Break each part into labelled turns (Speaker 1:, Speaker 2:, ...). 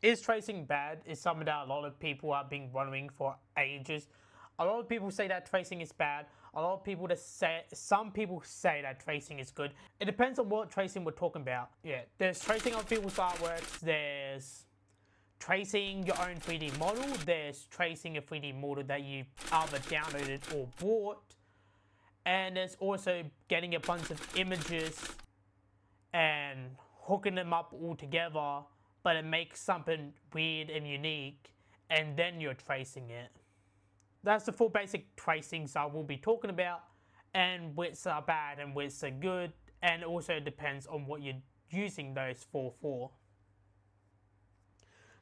Speaker 1: Is tracing bad? Is something that a lot of people have been wondering for ages. A lot of people say that tracing is bad. A lot of people that say, some people say that tracing is good. It depends on what tracing we're talking about. Yeah, there's tracing of people's artworks. There's tracing your own 3D model. There's tracing a 3D model that you either downloaded or bought. And there's also getting a bunch of images and hooking them up all together, but it makes something weird and unique, and then you're tracing it. That's the full basic tracings I will be talking about, and which are bad and which are good, and also depends on what you're using those for.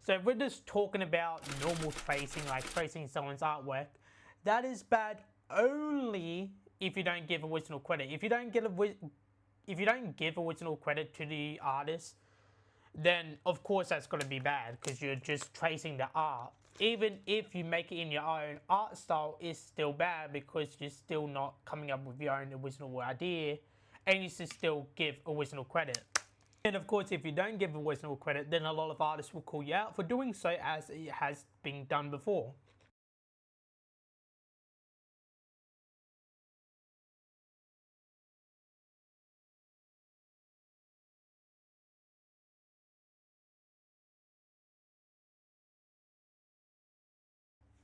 Speaker 1: So if we're just talking about normal tracing, like tracing someone's artwork, that is bad only if you don't give original credit. If you don't give original credit to the artist, then of course that's going to be bad because you're just tracing the art. Even if you make it in your own art style, it's still bad because you're still not coming up with your own original idea, and you should still give original credit. And of course, if you don't give original credit, then a lot of artists will call you out for doing so, as it has been done before.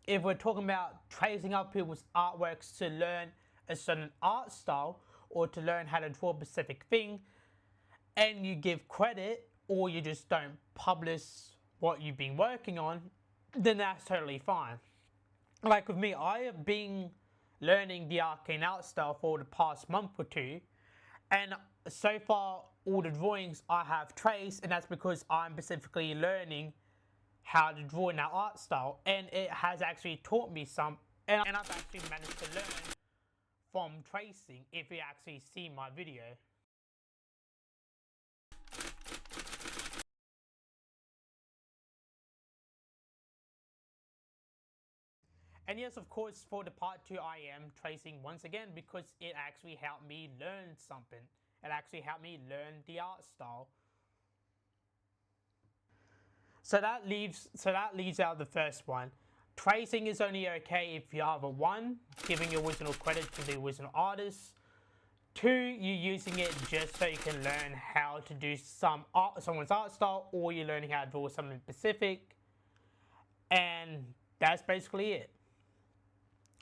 Speaker 1: If we're talking about tracing up people's artworks to learn a certain art style or to learn how to draw a specific thing, and you give credit or you just don't publish what you've been working on, then that's totally fine. Like with me, I have been learning the arcane art style for the past month or two, and so far all the drawings I have traced, and that's because I'm specifically learning how to draw in that art style, and it has actually taught me some, and I've actually managed to learn from tracing if you actually see my video. And yes, of course, for the part 2 I am tracing once again because it actually helped me learn something. It actually helped me learn the art style. So that leaves out the first one. Tracing is only okay if you either one, giving original credit to the original artist, two, you using it just so you can learn how to do someone's art style, or you're learning how to draw something specific, and that's basically it.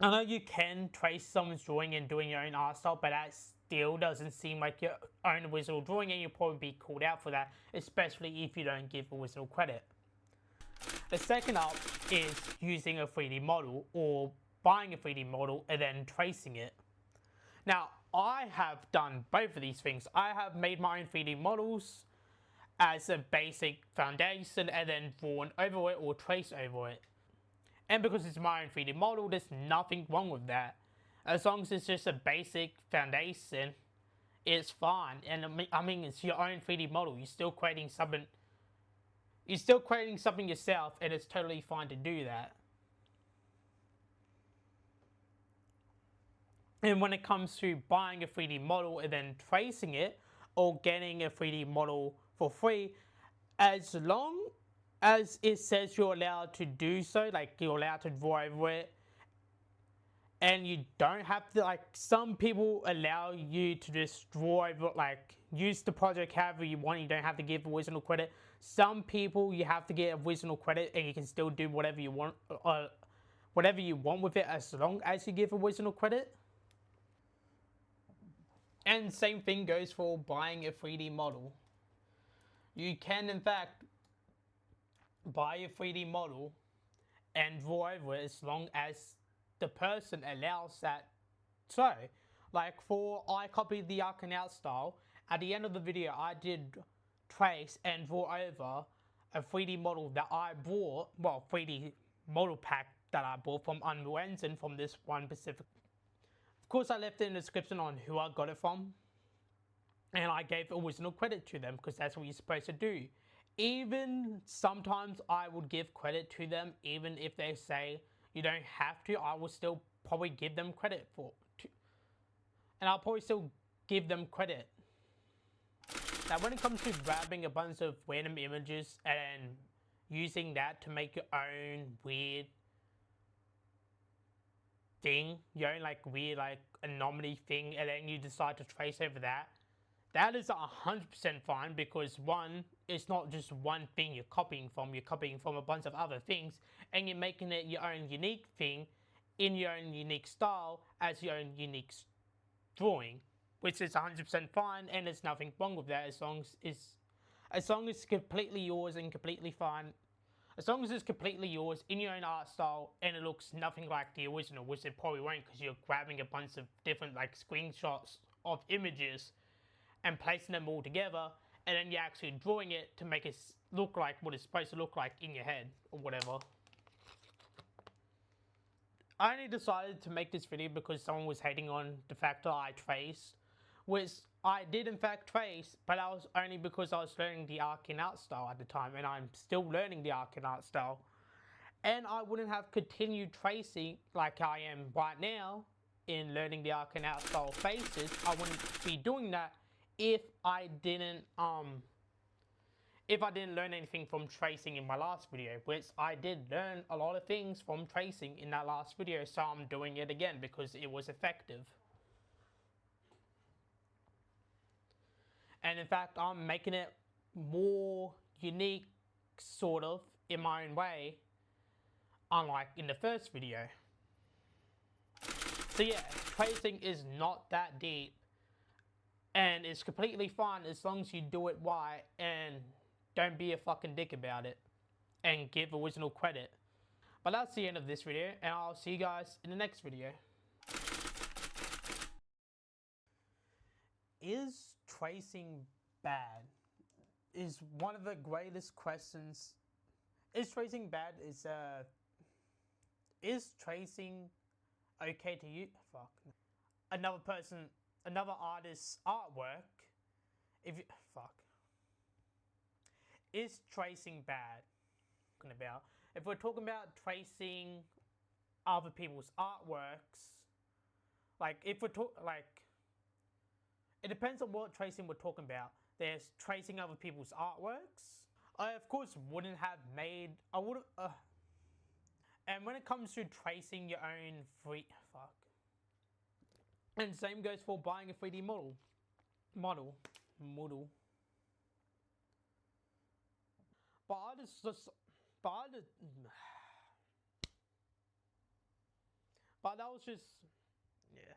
Speaker 1: I know you can trace someone's drawing and doing your own art style, but that still doesn't seem like your own original drawing, and you'll probably be called out for that, especially if you don't give original credit. The second up is using a 3D model or buying a 3D model and then tracing it. Now, I have done both of these things. I have made my own 3D models as a basic foundation and then drawn over it or traced over it. And because it's my own 3D model, there's nothing wrong with that. As long as it's just a basic foundation, it's fine. And I mean, it's your own 3D model. You're still creating something. You're still creating something yourself, and it's totally fine to do that. And when it comes to buying a 3D model and then tracing it, or getting a 3D model for free, as long as it says you're allowed to do so, like you're allowed to draw over it, and you don't have to, like, some people allow you to just draw over, like, use the project however you want, you don't have to give original credit. Some people you have to get original credit and you can still do whatever you want, with it, as long as you give original credit. And same thing goes for buying a 3D model. You can in fact buy a 3D model and draw over it as long as the person allows that. So, like I copied the arcane art style. At the end of the video, I did trace and draw over a 3D model that I bought, 3D model pack that I bought from Unreal Engine from this one specific. Of course, I left it in the description on who I got it from, and I gave original credit to them because that's what you're supposed to do. Even sometimes I would give credit to them, even if they say you don't have to, I will still probably give them credit and I'll probably still give them credit. Now when it comes to grabbing a bunch of random images and using that to make your own weird thing, your own like weird like anomaly thing, and then you decide to trace over that, that is 100% fine, because one, it's not just one thing you're copying from a bunch of other things, and you're making it your own unique thing in your own unique style as your own unique drawing, which is 100% fine, and there's nothing wrong with that as long as it's completely yours and completely fine. As long as it's completely yours in your own art style and it looks nothing like the original, which it probably won't because you're grabbing a bunch of different like screenshots of images and placing them all together, and then you're actually drawing it to make it look like what it's supposed to look like in your head or whatever. I only decided to make this video because someone was hating on the fact that I traced, which I did in fact trace, but that was only because I was learning the arcane art style at the time, and I'm still learning the arcane art style. And I wouldn't have continued tracing like I am right now in learning the arcane art style faces. I wouldn't be doing that if I didn't learn anything from tracing in my last video, which I did learn a lot of things from tracing in that last video, so I'm doing it again because it was effective. And in fact, I'm making it more unique, sort of, in my own way, unlike in the first video. So yeah, tracing is not that deep, and it's completely fine as long as you do it right and don't be a fucking dick about it and give original credit. But that's the end of this video, and I'll see you guys in the next video. Is tracing bad? Is one of the greatest questions. Is tracing bad? Is tracing okay to you? Fuck. Another artist's artwork. If you fuck. Is tracing bad? About if we're talking about tracing other people's artworks, like if we're it depends on what tracing we're talking about. There's tracing other people's artworks. I of course wouldn't have made. I would have. And when it comes to tracing your own fuck. And same goes for buying a 3D model. But but that was just, yeah.